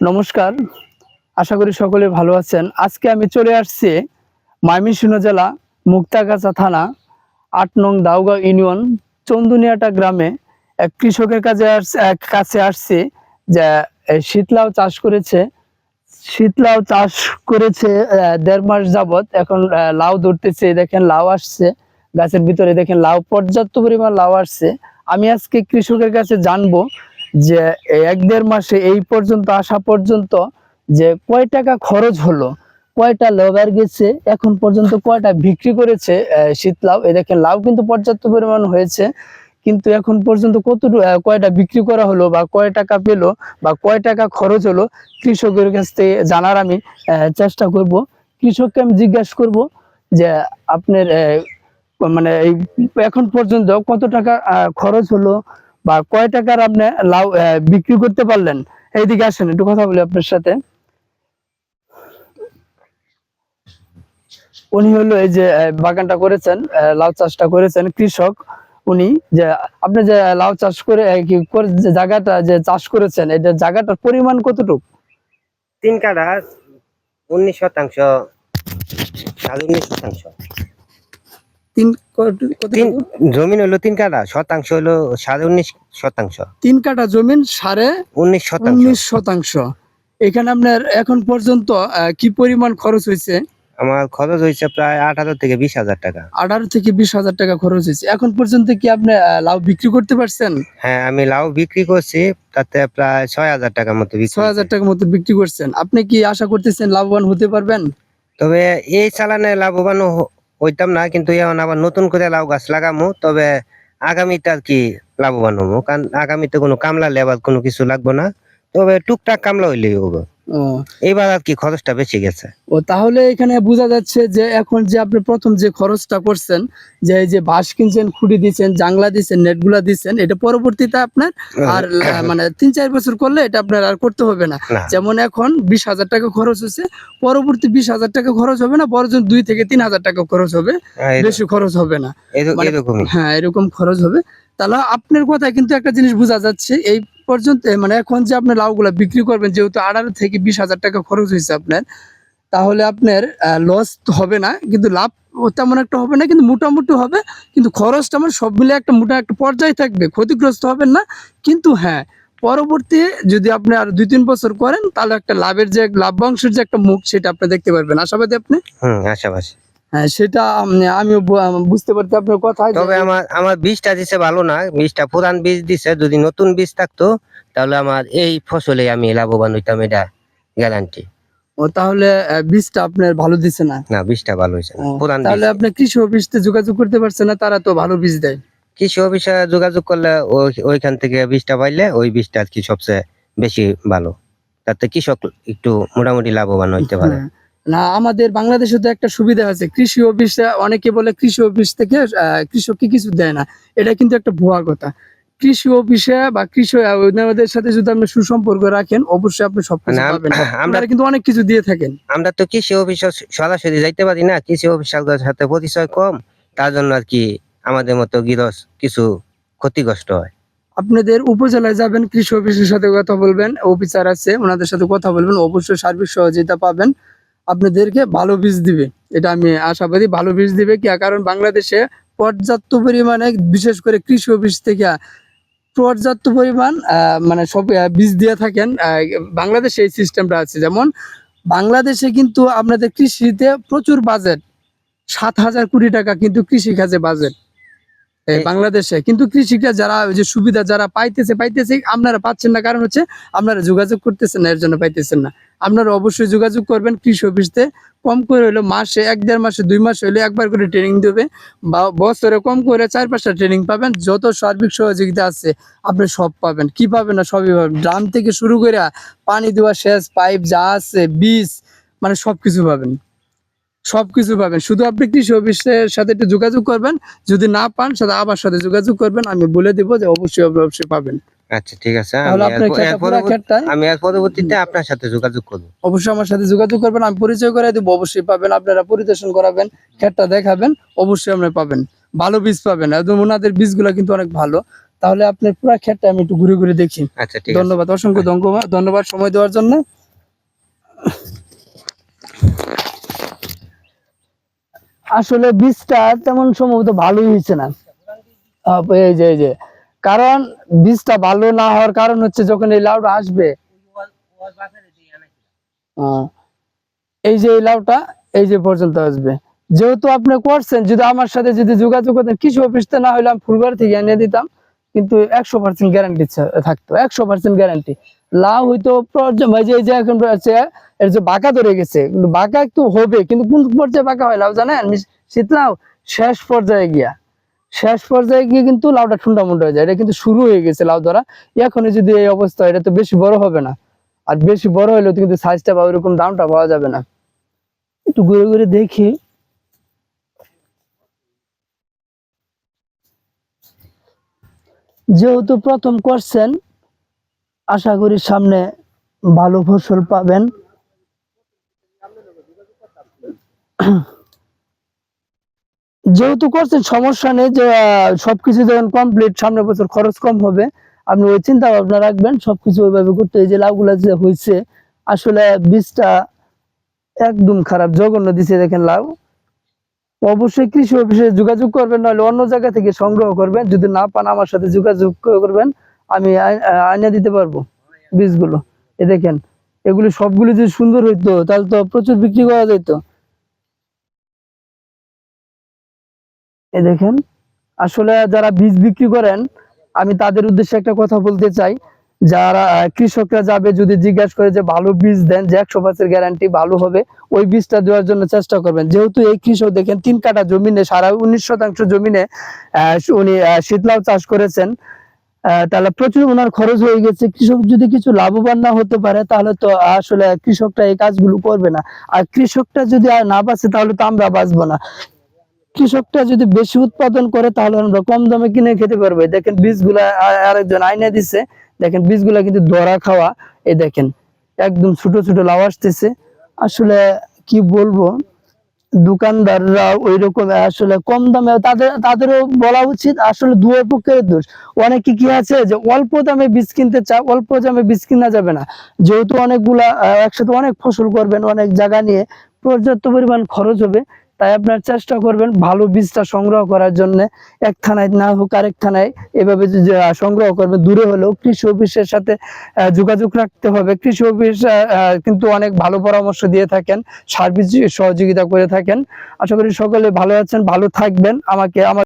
নমস্কার, আশা করি সকলে ভালো আছেন। আজকে আমি চলে আসছি ময়মনসিংহ জেলা মুক্তাগাছা থানা ৮ নং দাউগাঁও ইউনিয়ন চন্দুনিয়াটা গ্রামে এক কৃষকের কাছে আসছি যে শীতলাও চাষ করেছে। শীতলাও চাষ করেছে ১.৫ মাস যাবত। এখন লাউ ধরতেছে, দেখেন লাউ আসছে গাছের ভিতরে, দেখেন লাউ পর্যাপ্ত পরিমাণ লাউ আসছে। আমি আজকে কৃষকের কাছে জানবো যে এই ১.৫ মাসে এই পর্যন্ত আসা পর্যন্ত যে কয় টাকা খরচ হলো, কয়টা লেবার গেছে, এখন পর্যন্ত কয়টা বিক্রি করেছে শীত লাউ। এই দেখেন লাউ কিন্তু পর্যাপ্ত পরিমাণ হয়েছে, কিন্তু এখন পর্যন্ত কয়টা বিক্রি করা হলো বা কয় টাকা পেলো বা কয় টাকা খরচ হলো কৃষকের কাছ থেকে জানার আমি চেষ্টা করব। কৃষককে আমি জিজ্ঞাসা করব যে আপনার মানে এই এখন পর্যন্ত কত টাকা খরচ হলো বা কয় টাকার আপনি লাউ বিক্রি করতে পারলেন। এইদিকে আসেন, একটু কথা বলি আপনার সাথে। উনি হলো এই যে বাগানটা করেছেন, লাউ চাষটা করেছেন কৃষক উনি। যে আপনি যে লাউ চাষ করে যে জায়গাটা যে চাষ করেছেন, এটা জায়গাটার পরিমাণ কতটুকু? 3 কাঠা 19%, 19%। জমিন হলো 3 কাঠা, শতাংশ হলো 19.5%। 3 কাঠা জমিন 19.5%। এখানে আপনার এখন পর্যন্ত কি পরিমাণ খরচ হয়েছে? আমার খরচ হয়েছে প্রায় 18 থেকে 20,000 টাকা। 18 থেকে 20,000 টাকা খরচ হয়েছে। এখন পর্যন্ত কি আপনি লাউ বিক্রি করতে পারছেন? হ্যাঁ, আমি লাউ বিক্রি করছি, তাতে প্রায় 6,000 টাকার মতো বিক্রি 6,000 টাকার মতো বিক্রি করছেন। আপনি কি আশা করতেছেন লাভবান হতে পারবেন? তবে এই চালানে লাভবান হইতাম না, কিন্তু এখন আবার নতুন করে লাউ গাছ লাগামু। তবে আগামীতে আর কি লাভবান হবো, কারণ আগামীতে কোনো কামলা লেবার কোনো কিছু লাগবে না। তবে টুকটাক কামলা হইলেই হবে। এবার আর কি খরচটা বেশি গেছে। তাহলে এখানে বোঝা যাচ্ছে যে এখন যে আপনি প্রথম যে খরচটা করছেন, যে এই যে বাঁশ কিনছেন, খুঁটি দিচ্ছেন, জাংলা দিচ্ছেন, নেটগুলা দিচ্ছেন, এটা পরবর্তীতে আপনার আর মানে ৩-৪ বছর করলে এটা আপনার আর করতে হবে না। যেমন এখন 20,000 টাকা খরচ হচ্ছে, পরবর্তী 20,000 টাকা খরচ হবে না, বরং 2 থেকে 3,000 টাকা খরচ হবে, বেশি খরচ হবে না। হ্যাঁ, এরকম খরচ হবে। তাহলে আপনার কথায় কিন্তু একটা জিনিস বোঝা যাচ্ছে, এই পর্যন্ত মানে এখন যে আপনি লাউগুলা বিক্রি করবেন, যেহেতু 18 থেকে 20,000 টাকা খরচ হয়েছে আপনার, তাহলে আপনার লস হবে না, কিন্তু লাভ তেমন একটা হবে না, কিন্তু মোটামুটি হবে। কিন্তু খরচটা আমার সব মিলে একটা মোটা একটা পর্যায়ে থাকবে, ক্ষতিগ্রস্ত হবেন না। কিন্তু হ্যাঁ, পরবর্তী যদি আপনি আর 2-3 বছর করেন, তাহলে একটা লাভের যে লাভ্যাংশের যে একটা মুখ, সেটা আপনি দেখতে পারবেন। আশাবাদী আপনি? আশাবাদী। হ্যাঁ, সেটা আমিও বুঝতে পারছি আপনার কথা। তবে আমার বীজটা দিছে ভালো না, বীজটা পুরান বীজ দিছে। যদি নতুন বীজ থাকতো তাহলে আমার এই ফসলে আমি লাভবান হইতাম, এটা গ্যারান্টি। তাহলে বীজটা আপনার ভালো দিছে না? না, বীজটা ভালো হয়েছে না, পুরান বীজ। তাহলে আপনি কৃষি অফিসে যোগাযোগ করতে পারছেন না? তারা তো ভালো বীজ দেয়। কৃষি অফিসে যোগাযোগ করলে ওইখান থেকে বীজটা পাইলে ওই বীজটা আর কি সবচেয়ে বেশি ভালো, তাতে কৃষক একটু মোটামুটি লাভবান হইতে পারে। না, আমাদের বাংলাদেশে তো একটা সুবিধা আছে, কৃষি অফিসে অনেকে বলে কৃষি অফিস থেকে কৃষককে কিছু দেয় না। এটা কিন্তু একটা ভুয়া কথা। কৃষি অফিসে বা কৃষি ওনাদের সাথে যদি আপনি সুসম্পর্ক রাখেন, অবশ্যই আপনি সবকিছু পাবেন। আমরা কিন্তু অনেক কিছু দিয়ে থাকেন। আমরা তো কৃষি অফিসে সরাসরি যাইতে পারি না, কৃষি অফিসারদের সাথে পরিচয় কম, তার জন্য আর কি আমাদের মতো গৃহস্থ কিছু ক্ষতিগ্রস্ত হয়। আপনাদের উপজেলায় যাবেন, কৃষি অফিসের সাথে কথা বলবেন, অফিসার আছে, ওনাদের সাথে কথা বলবেন, অবশ্যই সার্বিক সহযোগিতা পাবেন। আপনাদেরকে ভালো বীজ দিবে, এটা আমি আশাবাদী। ভালো বীজ দিবে কি, কারণ বাংলাদেশে পর্যাপ্ত পরিমাণে, বিশেষ করে কৃষি অফিস থেকে পর্যাপ্ত পরিমাণ মানে সব বীজ দিয়ে থাকেন। বাংলাদেশে এই সিস্টেমটা আছে। যেমন বাংলাদেশে কিন্তু আপনাদের কৃষিতে প্রচুর বাজেট, 7,000 কোটি টাকা কিন্তু কৃষিকাজে বাজেট বাংলাদেশে। কিন্তু কৃষিকা যারা ওই যে সুবিধা যারা পাইতেছে, আপনারা পাচ্ছেন না। কারণ হচ্ছে আপনারা যোগাযোগ করতেছেন না, এর জন্য পাইতেছেন না। আপনারা অবশ্যই যোগাযোগ করবেন কৃষি অফিসে। কম করে হলো মাসে 1-1.5 মাসে 2 মাস হলে একবার করে ট্রেনিং দেবে, বা বছরে কম করে 4-5টা ট্রেনিং পাবেন। যত সার্বিক সহযোগিতা আছে আপনি সব পাবেন। কি পাবেন না, সবই পাবেন। ড্রাম থেকে শুরু করে পানি দেওয়া, সেচ পাইপ যা আছে, বীজ, মানে সবকিছু পাবেন, সবকিছু পাবেন। শুধু আপনি কৃষি অফিসের সাথে একটু যোগাযোগ করবেন। যদি না পান, সাথে আবার সাথে যোগাযোগ করবেন, আমি বলে দিব যে অবশ্যই পাবেন। আচ্ছা, ঠিক আছে। আমি এর পরবর্তীতে আপনার সাথে যোগাযোগ করব। অবশ্যই আমার সাথে যোগাযোগ করবেন, আমি পরিচয় করাই দেবো, অবশ্যই পাবেন। আপনারা পরিদর্শন করাবেন, ক্ষেতটা দেখাবেন, অবশ্যই আপনি পাবেন, ভালো বীজ পাবেন। একদম ওনাদের বীজগুলো কিন্তু অনেক ভালো। তাহলে আপনার পুরো ক্ষেতটা আমি একটু ঘুরে ঘুরে দেখি। আচ্ছা ঠিক আছে। ধন্যবাদ, অসংখ্য ধন্যবাদ সময় দেওয়ার জন্য। আসলে বীজটা তেমন সম্ভবত ভালোই হয়েছে না। এই যে কারণ বীজটা ভালো না হওয়ার কারণ হচ্ছে যখন এই লাউটা আসবে, এই যে এই লাউটা এই যে পর্যন্ত আসবে, যেহেতু আপনি করছেন, যদি আমার সাথে যদি যোগাযোগ করতেন, কৃষি অফিসতে না হলে আমি ফুলবাড়ি থেকে এনে দিতাম, কিন্তু 100% গ্যারান্টি থাকতো, 100% গ্যারান্টি। লাউ হইতো এই যে এখন এর যে বাঁকা ধরে গেছে, কিন্তু বাঁকা একটু হবে, কিন্তু কোন পর্যায়ে বাঁকা হয় লাউ জানেন? শীত লাউ শেষ পর্যায়ে গিয়ে কিন্তু লাউটা ঠুন্ডা মুন্ডা হয়ে যায়। এটা কিন্তু শুরু হয়ে গেছে লাউ ধরা। এখনই যদি এই অবস্থা, এটা তো বেশি বড় হবে না, আর বেশি বড় হলেও কিন্তু সাইজটা বা ওইরকম দামটা পাওয়া যাবে না। একটু ঘুরে ঘুরে দেখি। যেহেতু প্রথম করছেন, আশা করি সামনে ভালো ফসল পাবেন। যেহেতু করছেন সমস্যা নেই, যে সবকিছু যখন কমপ্লিট, সামনের বছর খরচ কম হবে, আপনি ওই চিন্তা ভাবনা রাখবেন, সবকিছু ওইভাবে করতে। এই যে লাউগুলা যে হয়েছে, আসলে বীজটা একদম খারাপ, জঘন্য দিছে দেখেন লাউ। অবশ্যই কৃষি অফিসে যোগাযোগ করবেন, নাহলে অন্য জায়গা থেকে সংগ্রহ করবেন। যদি না পান আমার সাথে যোগাযোগ করবেন, আমি আইনা দিতে পারবো বীজগুলো। এ দেখেন, এগুলি সবগুলো যদি সুন্দর হইতো তাহলে তো প্রচুর বিক্রি করা যেত। এ দেখেন, আসলে যারা বীজ বিক্রি করেন, আমি তাদের উদ্দেশ্যে একটা কথা বলতে চাই। যারা কৃষকরা যাবে, যদি জিজ্ঞাসা করে যে ভালো বীজ দেন, যে 100% গ্যারান্টি ভালো হবে, ওই বীজটা দেওয়ার জন্য চেষ্টা করবেন। যেহেতু এই কৃষক দেখেন 3 কাঠা জমিনে, সারা 19% জমিনে উনি শীতলাউ চাষ করেছেন। তাহলে প্রচুর ওনার খরচ হয়ে গেছে। কৃষক যদি কিছু লাভবান না হতে পারে, তাহলে তো আসলে কৃষকটা এই কাজগুলো করবে না। আর কৃষকটা যদি আর না বাঁচে, তাহলে তো আমরা বাঁচবো না। কৃষকটা যদি বেশি উৎপাদন করে, তাহলে আমরা কম দামে কিনে খেতে পারবো। দেখেন বীজগুলা আরেকজন আইনা দিছে, দেখেন বীজগুলা কিন্তু ধরা খাওয়া। এই দেখেন, একদম ছোট ছোট লাউ আসতেছে। আসলে কি বলবো, দোকানদাররা ওই রকম আসলে কম দামে, তাদেরও বলা উচিত। আসলে দুই পক্ষের দোষ। অনেকে কি আছে যে অল্প দামে বীজ কিনতে চায়, অল্প দামে বীজ কিনা যাবে না। যেহেতু অনেকগুলা একসাথে অনেক ফসল করবেন, অনেক জায়গা নিয়ে পর্যাপ্ত পরিমাণ খরচ হবে, তাই আপনার চেষ্টা করবেন ভালো বীজটা সংগ্রহ করার জন্য। এক থানায় না হোক আরেক থানায় এভাবে যে সংগ্রহ করবেন, দূরে হলেও কৃষি অফিসের সাথে যোগাযোগ রাখতে হবে। কৃষি অফিস কিন্তু অনেক ভালো পরামর্শ দিয়ে থাকেন, সার্বিক সহযোগিতা করে থাকেন। আশা করি সকলে ভালো আছেন, ভালো থাকবেন। আমার